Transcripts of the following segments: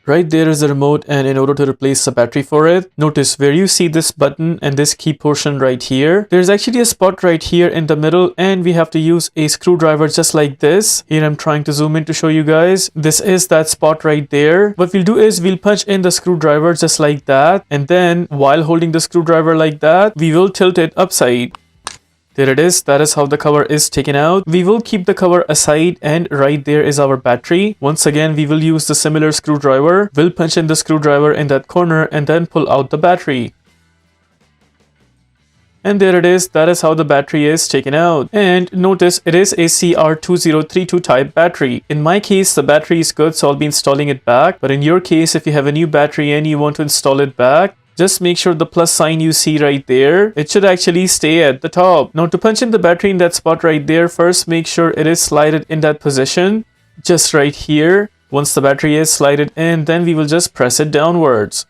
Right there is the remote, and in order to replace the battery for it, notice where you see this button and this key portion right here, there's actually a spot right here in the middle, and we have to use a screwdriver just like this. Here I'm trying to zoom in to show you guys. This is that spot right there. What we'll do is we'll punch in the screwdriver just like that, and then while holding the screwdriver like that, we will tilt it upside. There it is. That is how the cover is taken out. We will keep the cover aside, and right there is our battery. Once again, we will use the similar screwdriver. We'll punch in the screwdriver in that corner and then pull out the battery. And there it is. That is how the battery is taken out. And notice it is a CR2032 type battery. In my case, the battery is good, so I'll be installing it back. But in your case, if you have a new battery and you want to install it back, just make sure the plus sign you see right there, it should actually stay at the top. Now to punch in the battery in that spot right there, first make sure it is slided in that position, just right here. Once the battery is slided in, then we will just press it downwards.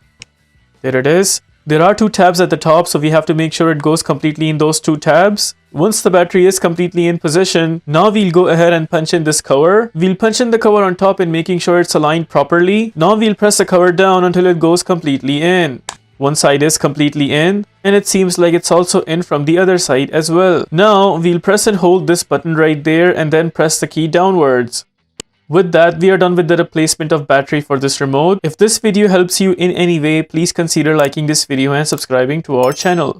There it is. There are two tabs at the top, so we have to make sure it goes completely in those two tabs. Once the battery is completely in position, now we'll go ahead and punch in this cover. We'll punch in the cover on top and making sure it's aligned properly. Now we'll press the cover down until it goes completely in. One side is completely in, and it seems like it's also in from the other side as well. Now we'll press and hold this button right there and then press the key downwards. With that, we are done with the replacement of battery for this remote. If this video helps you in any way, please consider liking this video and subscribing to our channel.